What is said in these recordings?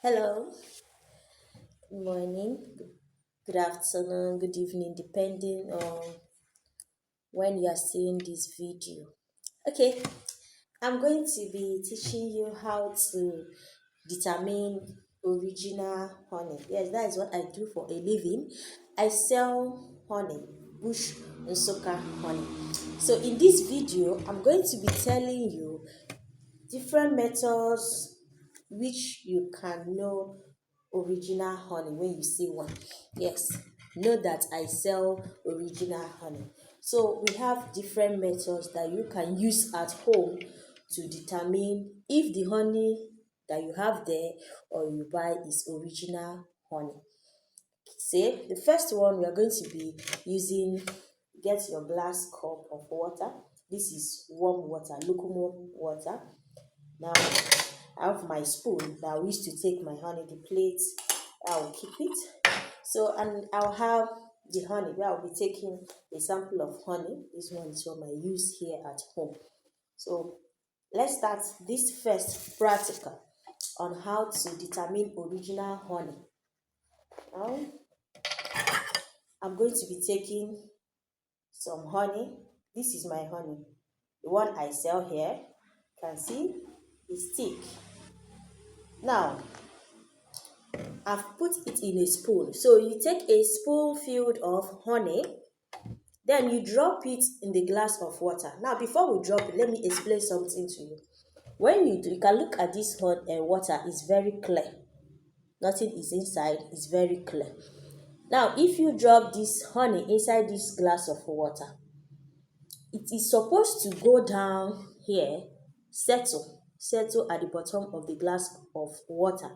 Hello, good morning, good afternoon, good evening, depending on when you are seeing this video. Okay, I'm going to be teaching you how to determine original honey. Yes, that is what I do for a living. I sell honey, bush Nsukka honey. So in this video, I'm going to be telling you different methods which you can know original honey when you see one. Yes, know that I sell original honey. So we have different methods that you can use at home to determine if the honey that you have there or you buy is original honey. Say the first one we are going to be using, get your glass cup of water. This is warm water, lukewarm water. Now I have my spoon that I used to take my honey, the plate, I will keep it. So, and I'll have the honey where I'll be taking a sample of honey. This one is what I use here at home. So let's start this first practical on how to determine original honey. Now I'm going to be taking some honey. This is my honey. The one I sell here, you can see, is thick. Now I've put it in a spoon. So you take a spoon filled of honey, then you drop it in the glass of water. Now, before we drop it, let me explain something to you. When you can look at this hot water, it's very clear. Nothing is inside, it's very clear. Now, if you drop this honey inside this glass of water, it is supposed to go down here, settle at the bottom of the glass of water.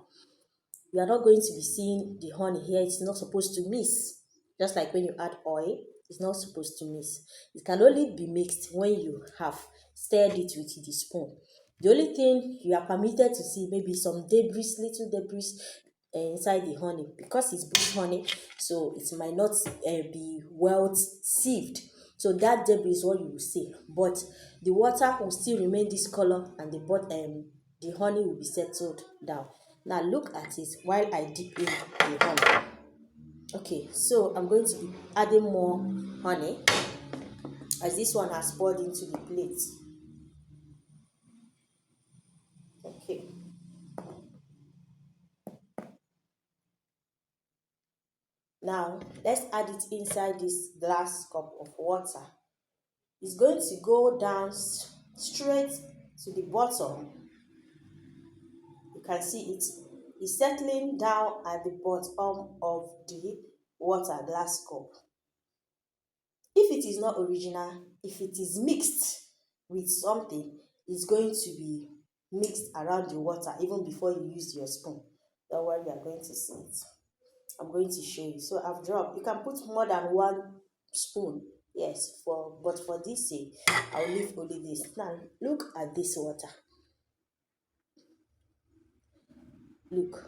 You are not going to be seeing the honey here. It's not supposed to mix. Just like when you add oil, it's not supposed to mix. It can only be mixed when you have stirred it with the spoon. The only thing you are permitted to see maybe some debris, little debris inside the honey, because it's bush honey, so it might not be well sieved. So that debris is what you will see, but the water will still remain this color, and the honey will be settled down. Now look at it while I dip in the honey. Okay, so I'm going to be adding more honey as this one has poured into the plate. Okay. Now let's add it inside this glass cup of water. It's going to go down straight to the bottom. You can see it is settling down at the bottom of the water glass cup. If it is not original, if it is mixed with something, it's going to be mixed around the water even before you use your spoon. Don't worry, you are going to see it. I'm going to show you. So I've dropped. You can put more than one spoon. Yes, but for this sake, I'll leave only this. Now look at this water. Look,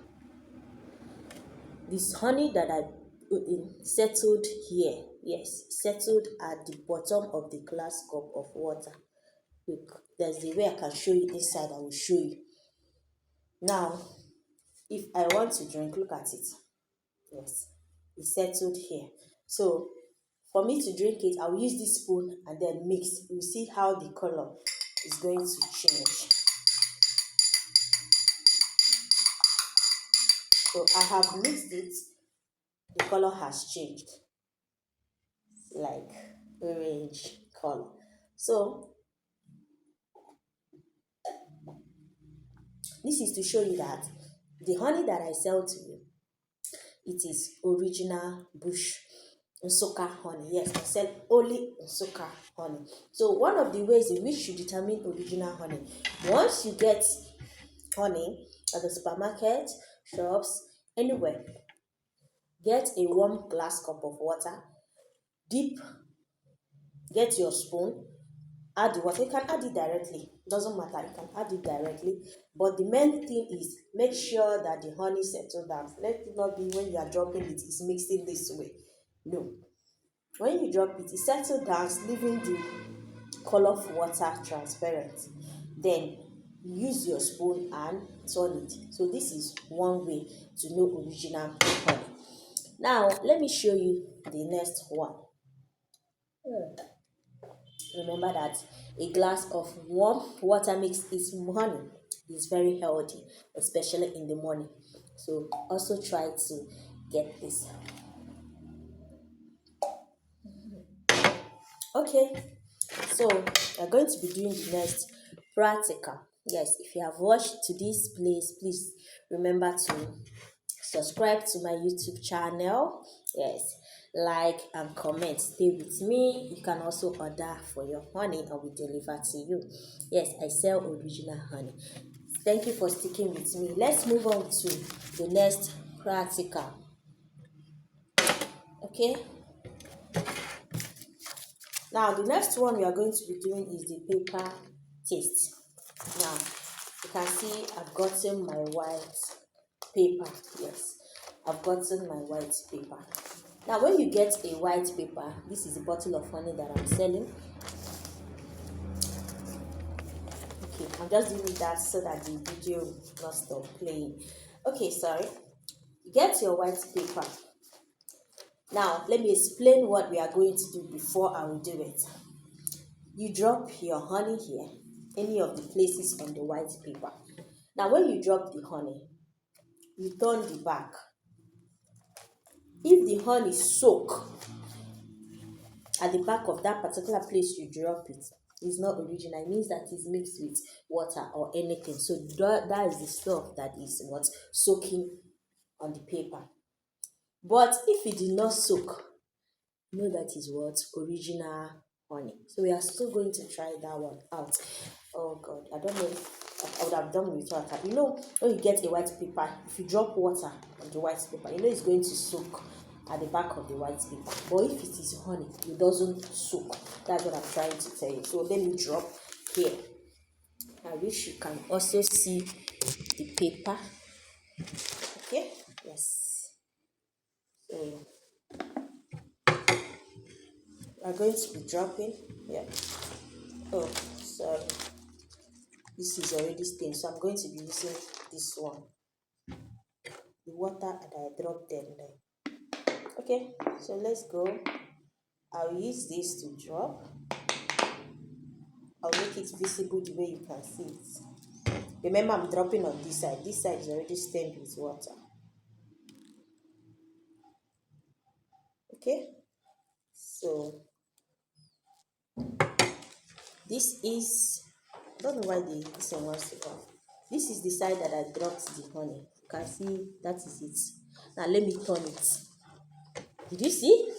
this honey that I put in settled here. Yes, settled at the bottom of the glass cup of water. Look, there's the way I can show you inside. I will show you. Now, if I want to drink, look at it. Yes, it's settled here. So, for me to drink it, I'll use this spoon and then mix. You see how the color is going to change. So, I have mixed it. The color has changed, like orange color. So, this is to show you that the honey that I sell to you, it is original bush Nsukka honey. Yes, I sell only Nsukka honey. So one of the ways in which you determine original honey, once you get honey at the supermarket, shops, anywhere, get a warm glass cup of water, dip, get your spoon, add the water. You can add it directly. Doesn't matter. You can add it directly. But the main thing is make sure that the honey settles down. Let it not be when you are dropping it, it's mixing this way. No. When you drop it, it settles down, leaving the color of water transparent. Then use your spoon and turn it. So this is one way to know original honey. Now let me show you the next one. Remember that a glass of warm water mixed with honey is very healthy, especially in the morning. So also try to get this. Okay, so we're going to be doing the next practical. Yes, if you have watched to this place, please remember to subscribe to my YouTube channel. Yes, like and comment. Stay with me. You can also order for your honey and we deliver to you. Yes, I sell original honey. Thank you for sticking with me. Let's move on to the next practical. Okay, now the next one we are going to be doing is the paper taste. Now you can see I've gotten my white paper. Yes, I've gotten my white paper. Now when you get a white paper, this is a bottle of honey that I'm selling. Okay, I'm just doing that so that the video will not stop playing. Okay, sorry. You get your white paper. Now let me explain what we are going to do before I will do it. You drop your honey here, any of the places on the white paper. Now when you drop the honey, you turn the back. If the honey soak at the back of that particular place you drop it, is not original. It means that it's mixed with water or anything. So that is the stuff that is what soaking on the paper. But if it did not soak, know that is what original honey. So we are still going to try that one out. Oh God, I don't know if I would have done with water. You know, when you get a white paper, if you drop water on the white paper, you know it's going to soak at the back of the white paper. But if it is honey, it doesn't soak. That's what I'm trying to tell you. So let me drop here. I wish you can also see the paper. Okay, yes. So we're going to be dropping. Yeah. Oh, sorry. This is already stained, so I'm going to be using this one. The water that I dropped there. Okay, so let's go. I'll use this to drop. I'll make it visible the way you can see it. Remember, I'm dropping on this side. This side is already stained with water. Okay, so this is, I don't know why this one wants to go. This is the side that I dropped the honey. You can see that is it. Now let me turn it. Did you see?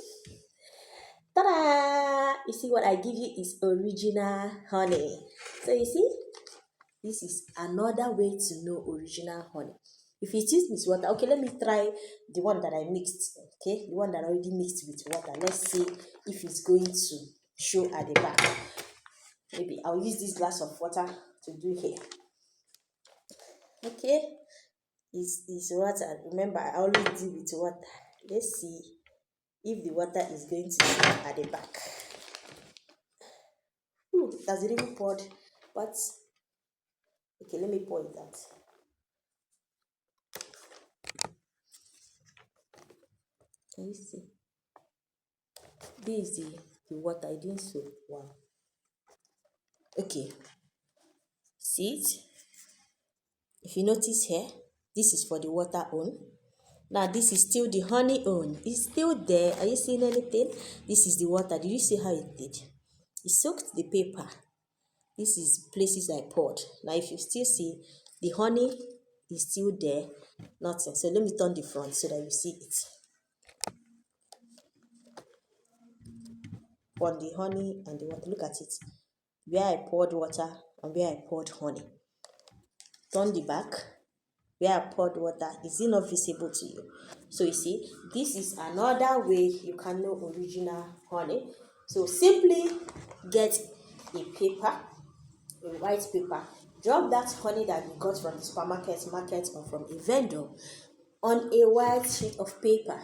Ta-da! You see what I give you is original honey. So you see, this is another way to know original honey. If it is with water, okay, let me try the one that I mixed. Okay, the one that I already mixed with water. Let's see if it's going to show at the back. Maybe I'll use this glass of water to do here. Okay, it's water. Remember, I always do with water. Let's see if the water is going to show at the back. Does it even poured? But okay, let me pour it out. Can you see? This is the water. I didn't soak. Wow. Okay. See it? If you notice here, this is for the water on. Now this is still the honey on. It's still there. Are you seeing anything? This is the water. Did you see how it did? It soaked the paper. This is places I poured. Now if you still see, the honey is still there. Nothing. So let me turn the front so that you see it. On the honey and the water, look at it. Where I poured water and where I poured honey. Turn the back. Where I poured water, is it not visible to you? So you see, this is another way you can know original honey. So simply get a paper, a white paper, drop that honey that you got from the supermarket, market, or from a vendor on a white sheet of paper.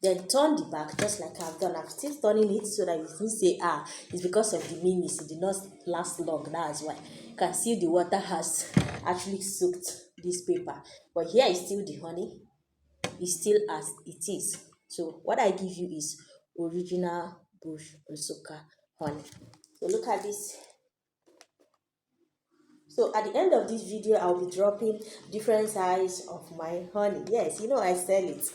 Then turn the back just like I've done. I'm still turning it so that you can say, it's because of the minis, it did not last long. That's why. can see the water has actually soaked this paper, but here is still the honey, is still as it is. So what I give you is original bush Nsukka honey. So look at this. So at the end of this video, I'll be dropping different size of my honey. Yes, you know I sell it.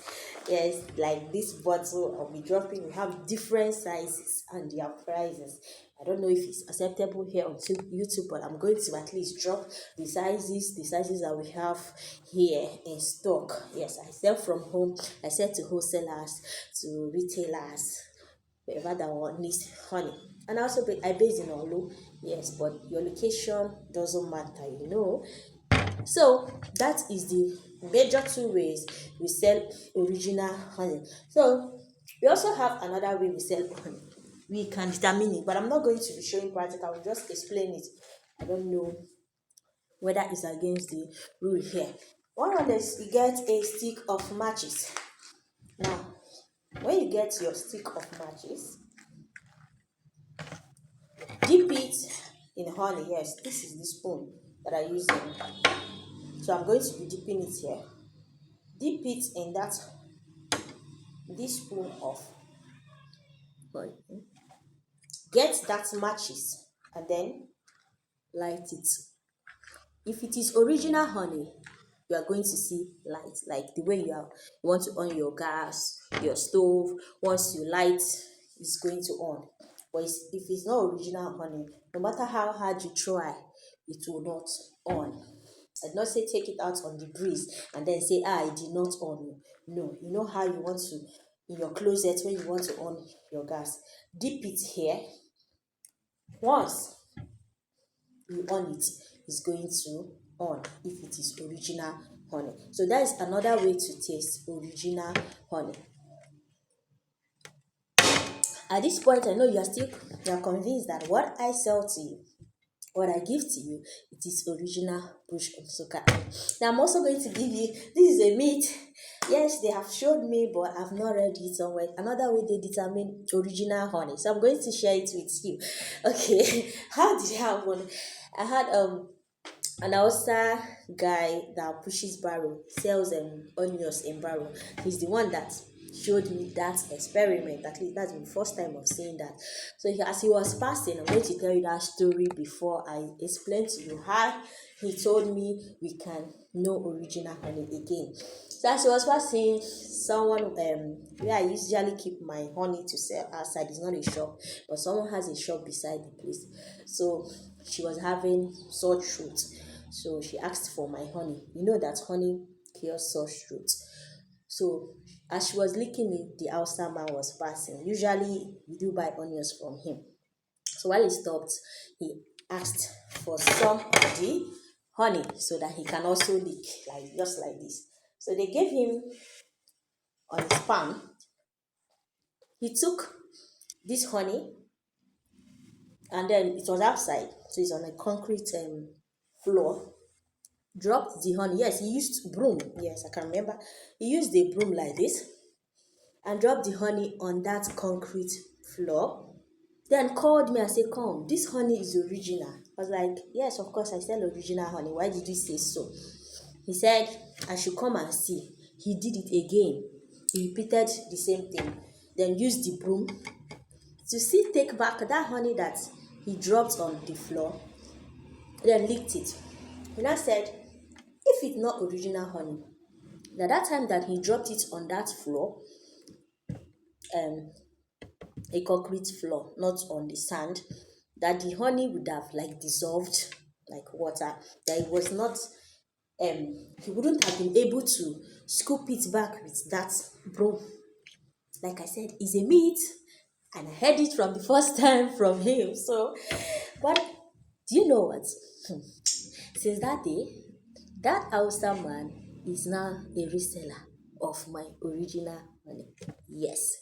Yes, like this bottle I'll be dropping. We have different sizes and their prices. I don't know if it's acceptable here on YouTube, but I'm going to at least drop the sizes that we have here in stock. Yes, I sell from home. I sell to wholesalers, to retailers, wherever that one needs honey. And also I base in Olu, yes, but your location doesn't matter, you know. So that is the major two ways we sell original honey. So we also have another way we sell honey. We can determine it, but I'm not going to be showing practical. I will just explain it. I don't know whether it's against the rule here. One of this, you get a stick of matches. Now, when you get your stick of matches, dip it in honey. Yes, this is the spoon that I use. So I'm going to be dipping it here. Dip it in this spoon of honey. Get that matches and then light it. If it is original honey, you are going to see light, like the way you want to on your gas, your stove. Once you light, it's going to on. But if it's not original honey, no matter how hard you try, it will not on. I did not say take it out on the breeze and then say, it did not on. No, you know how you want to, in your closet, when you want to on your gas, dip it here. Once you on it, it's going to on if it is original honey. So that is another way to taste original honey. At this point, I know you are convinced that what I sell to you, what I give to you, it is original bush Nsukka. Now I'm also going to give you, this is a myth. Yes, they have showed me, but I've not read it somewhere. Another way they determine original honey. So I'm going to share it with you. Okay, how did I have one? I had an Hausa guy that pushes barrow, sells onions in barrow. He's the one that showed me that experiment. At least that's the first time of seeing that. So as he was passing, I'm going to tell you that story before I explain to you how he told me we can know original honey again. So as he was passing, someone where I usually keep my honey to sell outside, it's not a shop, but someone has a shop beside the place. So she was having sore throat. So she asked for my honey. You know that honey cures sore throat. So as she was licking it, the Hausa man was passing. Usually we do buy onions from him. So while he stopped, he asked for some of the honey so that he can also lick, like just like this. So they gave him on his palm. He took this honey and then it was outside. So it's on a concrete floor. Dropped the honey. Yes, he used broom. Yes, I can remember. He used a broom like this and dropped the honey on that concrete floor. Then called me and said, come, this honey is original. I was like, yes, of course, I sell original honey. Why did you say so? He said, I should come and see. He did it again. He repeated the same thing. Then used the broom to take back that honey that he dropped on the floor. Then licked it. He now said, if it's not original honey, that time that he dropped it on that floor, a concrete floor, not on the sand, that the honey would have like dissolved like water, that it was not, he wouldn't have been able to scoop it back with that broom. Like I said, it's a myth, and I heard it from the first time from him. So, but do you know what? Since that day, that Hausa man is now a reseller of my original honey. Yes.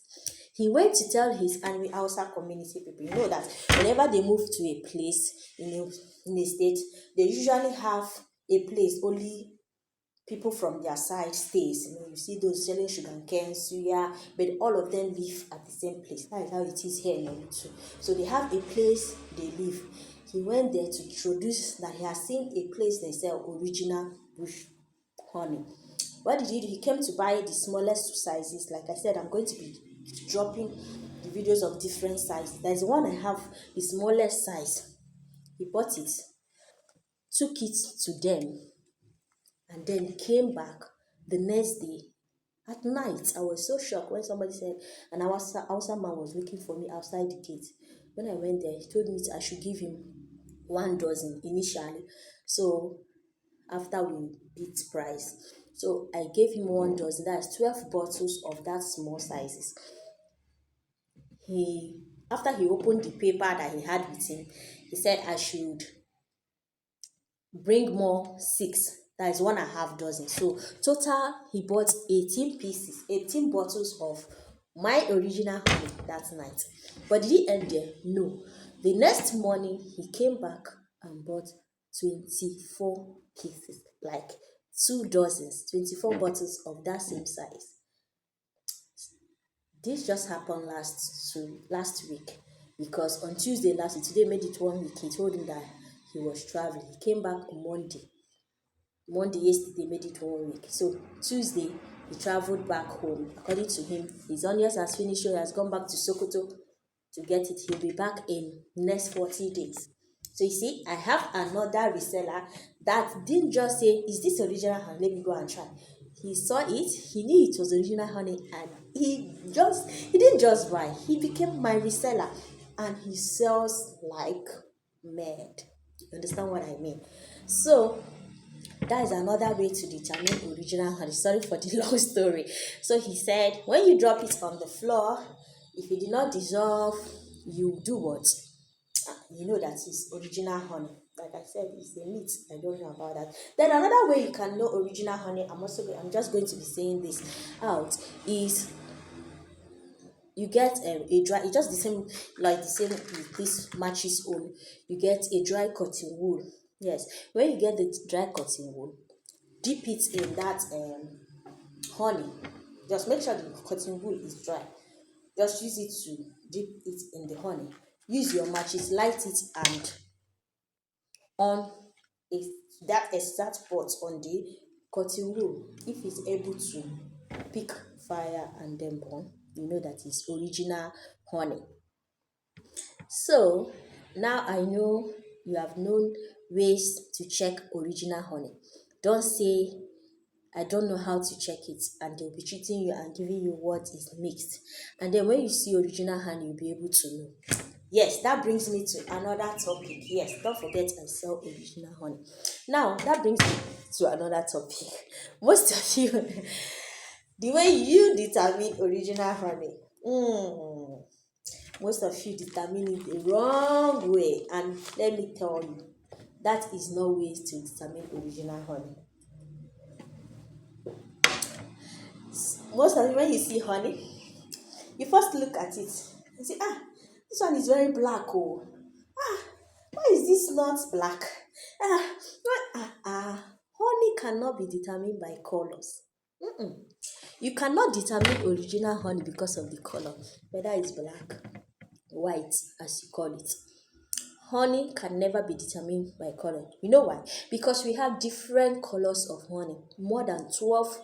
He went to tell his Hausa community people, you know that whenever they move to a place in a state, they usually have a place only people from their side stays. You see those selling sugar cane, suya, but all of them live at the same place. That is how it is here in Obutu. So they have a place they live. He went there to introduce that he has seen a place they sell original bush honey. What did he do? He came to buy the smallest sizes. Like I said, I'm going to be dropping the videos of different sizes. There's one I have, the smallest size. He bought it, took it to them, and then came back the next day at night. I was so shocked when somebody said an Hausa man was looking for me outside the gate. When I went there, he told me I should give him 1 dozen initially. So after we beat price, so I gave him 1 dozen. That's 12 bottles of that small sizes. He After he opened the paper that he had with him, he said I should bring more 6. That is 1.5 dozen. So total he bought 18 pieces, 18 bottles of my original honey that night. But did he end there? No. The next morning he came back and bought 24 pieces, like 2 dozens, 24 bottles of that same size. This just happened last week, because on Tuesday last week, today made it 1 week, he told him that he was traveling. He came back on Monday, yesterday made it 1 week. So Tuesday he traveled back home. According to him, his onions has finished, so he has gone back to Sokoto to get it. He'll be back in next 40 days. So you see, I have another reseller that didn't just say, is this original honey? Let me go and try. He saw it, he knew it was original honey, and he didn't just buy, he became my reseller, and he sells like mad. You understand what I mean? So that is another way to determine original honey. Sorry for the long story. So he said, when you drop it on the floor, if it did not dissolve, you do what? You know that it's original honey. Like I said, it's a myth. I don't know about that. Then another way you can know original honey, I'm just going to be saying this out, is you get a dry, it's just the same, like the same with this matches own. You get a dry cotton wool. Yes, when you get the dry cotton wool, dip it in that honey. Just make sure the cotton wool is dry. Just use it to dip it in the honey. Use your matches, light it, and on that exact pot on the cotton wool. If it's able to pick fire and then burn, you know that it's original honey. So now I know you have known ways to check original honey. Don't say I don't know how to check it, and they'll be treating you and giving you what is mixed. And then when you see original honey, you'll be able to know. Yes, that brings me to another topic. Yes, don't forget I sell original honey. Now, that brings me to another topic. Most of you, the way you determine original honey, most of you determine it the wrong way. And let me tell you, that is no way to determine original honey. Most of you, when you see honey, you first look at it and say, this one is very black. Oh, why is this not black? Honey cannot be determined by colors. You cannot determine original honey because of the color, whether it's black, white, as you call it. Honey can never be determined by color. You know why? Because we have different colors of honey, more than 12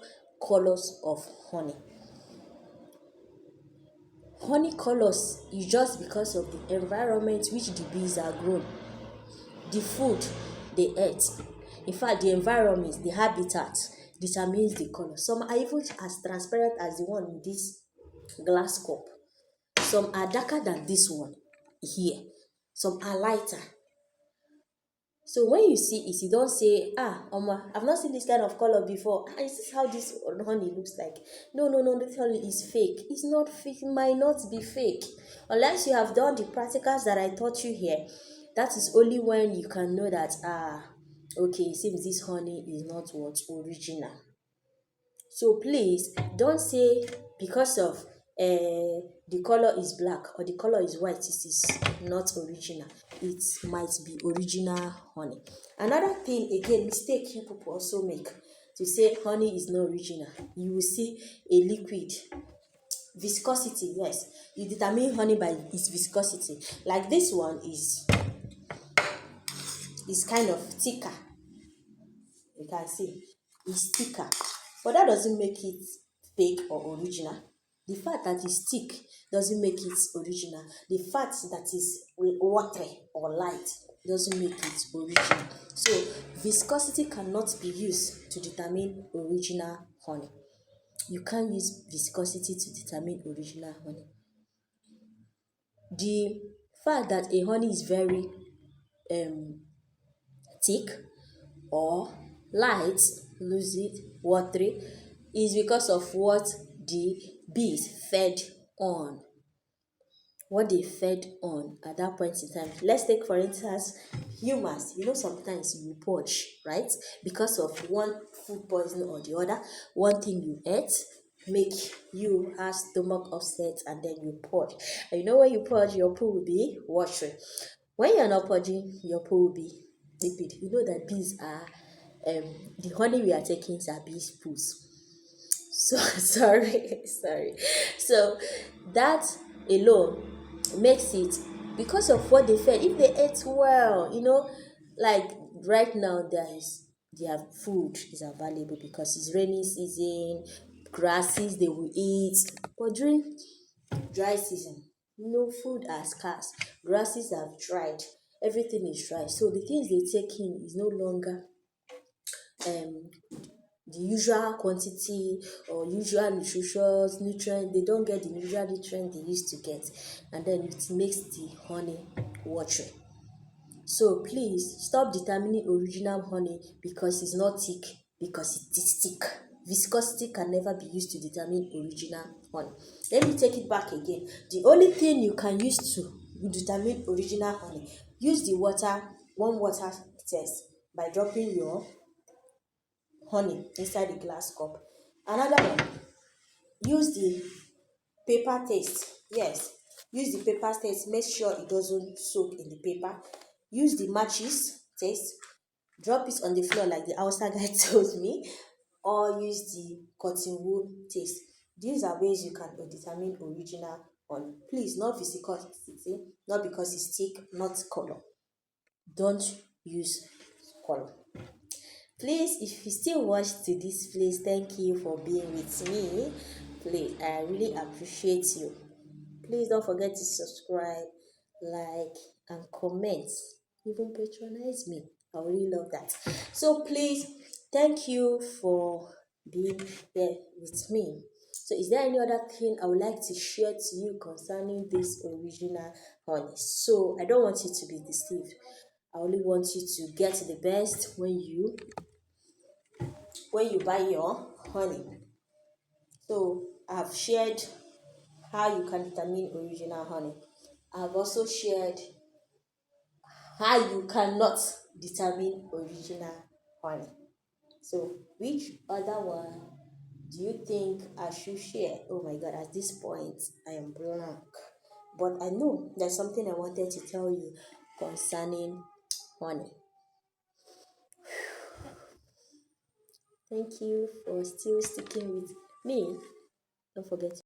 colors of honey. Honey colors is just because of the environment which the bees are grown, the food they eat. In fact, the environment, the habitat determines the color. Some are even as transparent as the one in this glass cup. Some are darker than this one here. Some are lighter. So when you see it, you don't say, I've not seen this kind of color before. Is this how this honey looks like? No, this honey is fake. It's not fake. It might not be fake. Unless you have done the practicals that I taught you here. That is only when you can know that, okay, it seems this honey is not what original. So please don't say because of the color is black or the color is white, it is not original. It might be original honey. Another thing, again, mistake you people also make to say honey is not original. You will see a liquid viscosity. Yes, you determine honey by its viscosity. Like this one is is kind of thicker. You can see it's thicker, but that doesn't make it fake or original. The fact that it's thick doesn't make it original. The fact that it's watery or light doesn't make it original. So viscosity cannot be used to determine original honey. You can't use viscosity to determine original honey. The fact that a honey is very um thick or light, lucid, watery is because of what the bees fed on, what they fed on at that point in time. Let's take for instance humans. Sometimes you purge, right? Because of one food poison or the other, one thing you ate make you have stomach upset, and then you purge. And when you purge, your poo will be watery. When you're not purging, your poo will be liquid. That bees are the honey we are taking are bees poos. So sorry. So that alone makes it because of what they fed. If they ate well, like right now their food is available because it's rainy season, grasses they will eat. But during dry season, no food are scarce, grasses have dried, everything is dry. So the things they take in is no longer um the usual quantity or usual nutritious nutrient. They don't get the usual nutrient they used to get, and then it makes the honey watery. So please stop determining original honey because it's not thick, because it is thick. Viscosity can never be used to determine original honey. Let me take it back again. The only thing you can use to determine original honey, use the warm water test by dropping your honey inside the glass cup. Another one, use the paper taste. Yes, use the paper taste. Make sure it doesn't soak in the paper. Use the matches taste. Drop it on the floor like the outside guy told me, or use the cotton wool taste. These are ways you can determine original honey. Please, not viscosity, not because it's thick, not color. Don't use color. Please, if you still watch to this place, thank you for being with me. Please, I really appreciate you. Please don't forget to subscribe, like, and comment. Even patronize me. I really love that. So please, thank you for being there with me. So is there any other thing I would like to share to you concerning this original honey? So I don't want you to be deceived. I only want you to get the best when you buy your honey. So I've shared how you can determine original honey. I've also shared how you cannot determine original honey. So which other one do you think I should share? Oh my god, at this point I am blank. But I know there's something I wanted to tell you concerning honey. Thank you for still sticking with me. Don't forget to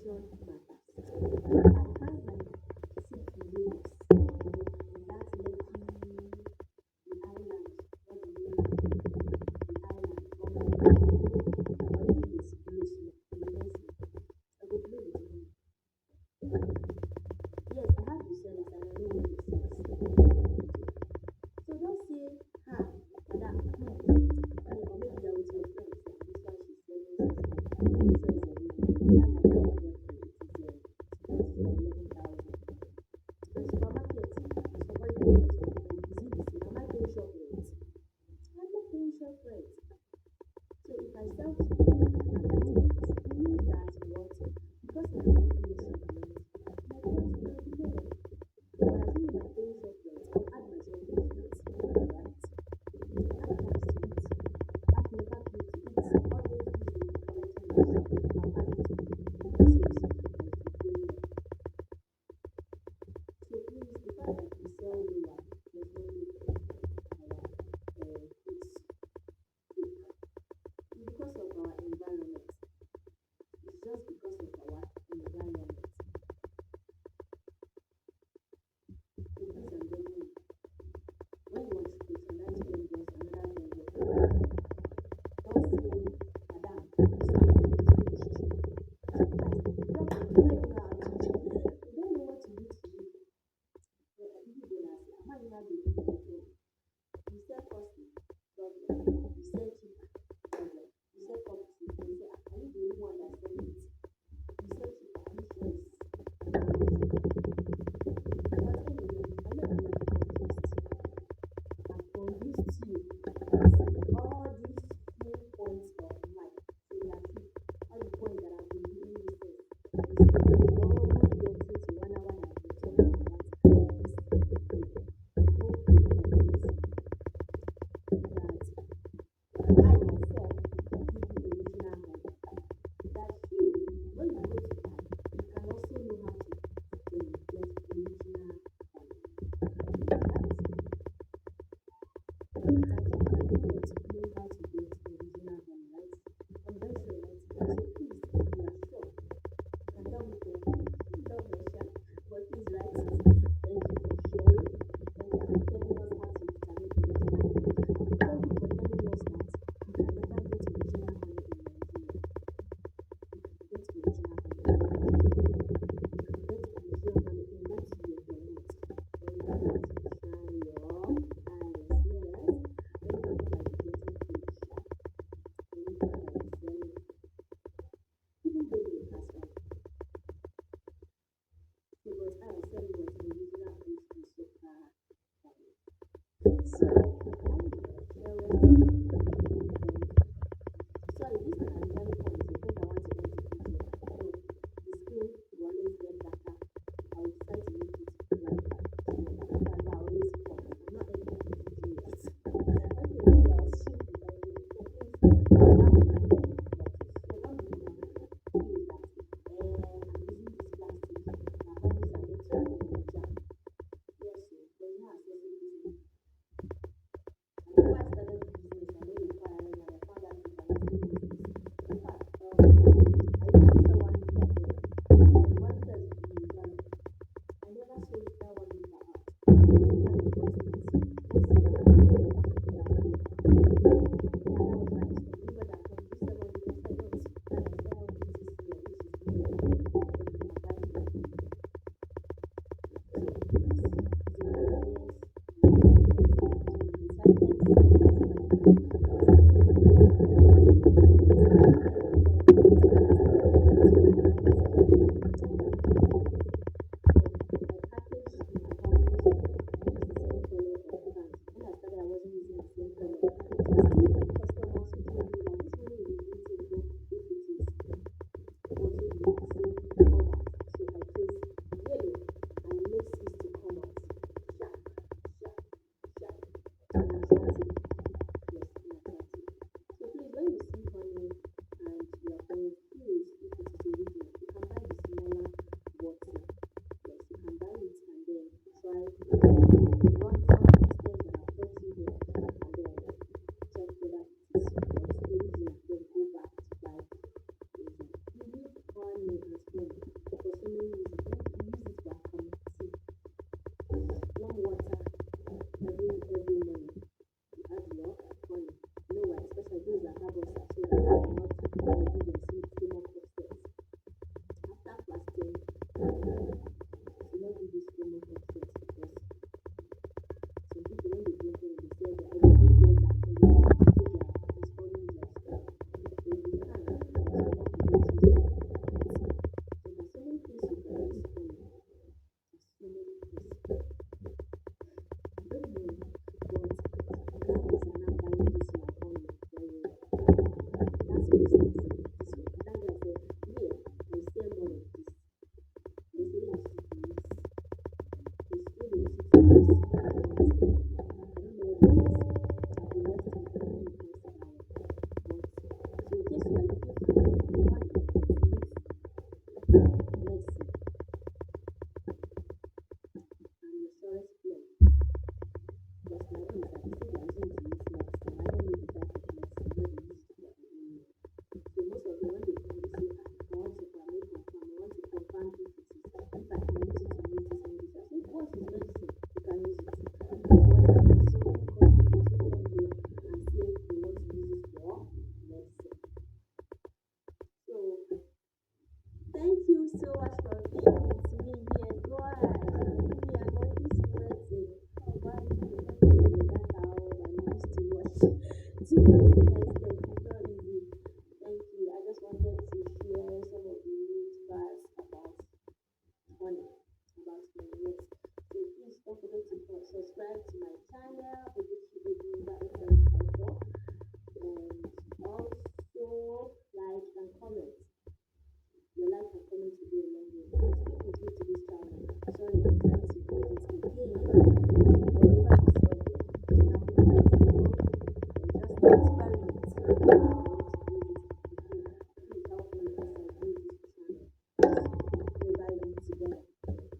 location matters. I find my seat in Lagos, in that Lekki, the island, not the mainland, the island, or even this place, immensely. I go play with money. Yes, I have the sense and I know where the sense. So don't say, ah, madam, or maybe you're with your friends, like this one she's selling, this one is a woman. That my kind of boyfriend, it is worth 11,000. And supermarket, the supermarket says, is it the same? Am I paying shop rent? I'm not paying shop rent. So if I sell to you at that price, it means that what? Because I am not paying shop rent, my price will not be lower. But assuming I'm paying shop rent, I'll add my shop rent to it, right? Add tax to it. I've never paid to it. All those bills they will be collecting in the shop, I'll add it to it. Sales and keep going on. So please, the fact that we sell lower does not make our goods fake. It's because of our environment. It's just because of our environment. It's not easy. Thank you. I just wanted to share some of the news facts honey, about honey. Yes. So please don't forget to subscribe to my channel, Ogechi Odinga FM54, and also like and comment. Your like and comment will go a long way. Please stick with me to this channel. Sorry, I'm trying to do it again. Whatever you saw here, it happened years ago. And just an experiment. I want to do it again. Please help me as I do this channel. Let's revive it together. Let's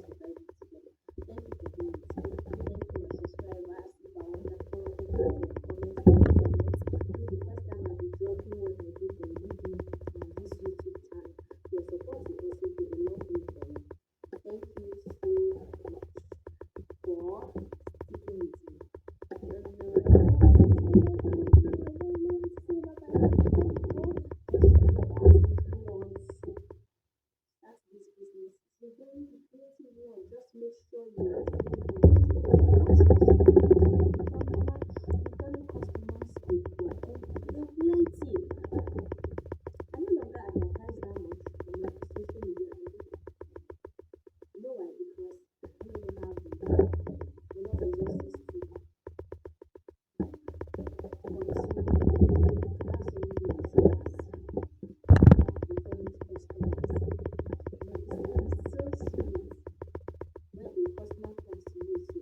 revive it together. Thank you for being with me. Thank you, my subscribers. If I wonderful, thank you for your comments. This is the first time I'll be dropping what I do for a living on this YouTube channel. Your support will also go a long way for me. Thank you so much for sticking with me. I don't know if I don't know what to say about that. Just remember that if you want to start this business, it's a very creative one. Just make sure you are returning customers with your own. They're plenty. I no longer advertise that much on my social media handle. You know why? Because I don't even have enough resources to continue. That's only the reason as returning customers. You know, it's so sweet when a customer comes to you to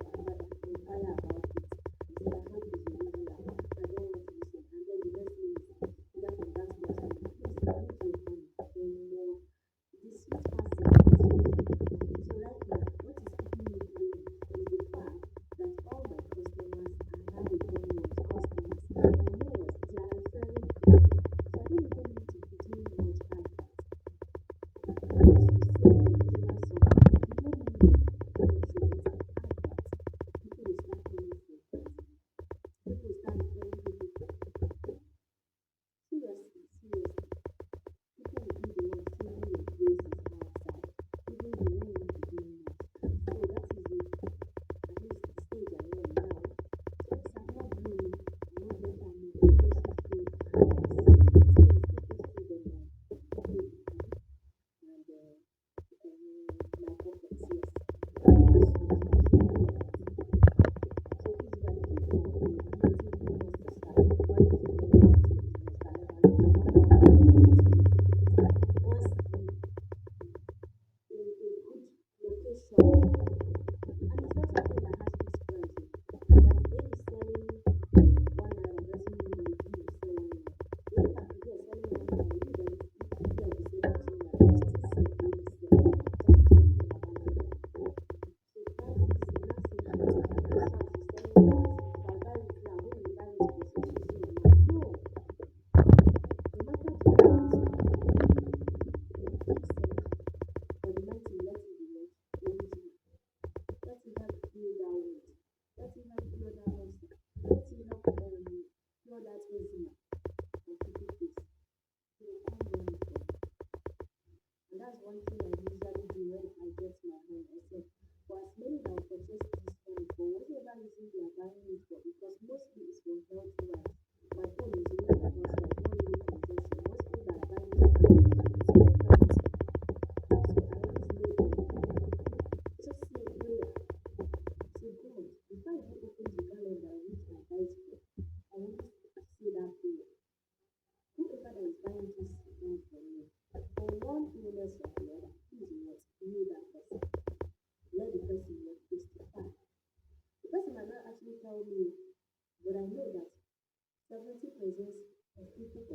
inquire about it. You say, I hope it's original. I don't want to listen. And then the next thing is either from that person, please, I need your honey. Then more. The sweet passing is so sweet. So right now, what is keeping me going is the fact that all my customers are now becoming what customers. And I know what they are referring to. So I don't even need to be doing much advert. Once you see an original song, you don't need promotion, advert. People will start coming for it. People will start referring people. Seriously, seriously. People will be the ones singing your praises outside, even you won't even be doing much. So that is it. At least the stage I am now. Yes, I'm not blooming. I'm not better. I'm not successful. Still successful than my baby and my pockets. Yes. Thank you so much for sharing that. So please, if I looking for a creative business to start, or if you've never started a business that never knows how to once in a good location, and it's not something that has fixed price. That A is selling 1 naira doesn't mean that B will sell 1 naira. A and B are selling 1 naira, you that is B and B selling 2 naira, you still sell A is selling. That is one thing about it. So prices, you now say, ah, this one is selling that. If I buy it now, who will buy it for so so so amount? No. No matter the amount, keep selling. For the next thing, let it be what? Original. Let it help heal that wound. Let it help cure that ulcer. Let it help cure that eczema on people's face. They will come running for it. And that's one thing I usually do when I get my home. I said, for as many that will purchase this honey for whatever reason they are buying it for, because mostly it's for health wise. My own is really for health wise, not really consumption. Most people that are buying it for it's for quality. So I always make them just say a prayer. Say, God, before I even open the calendar which I buy it for, I want to say that prayer. Whoever that is buying this thing from me, for one illness or the other, please what? Heal that person. Let the person what testify. The person might not actually tell me, but I know that 70% of people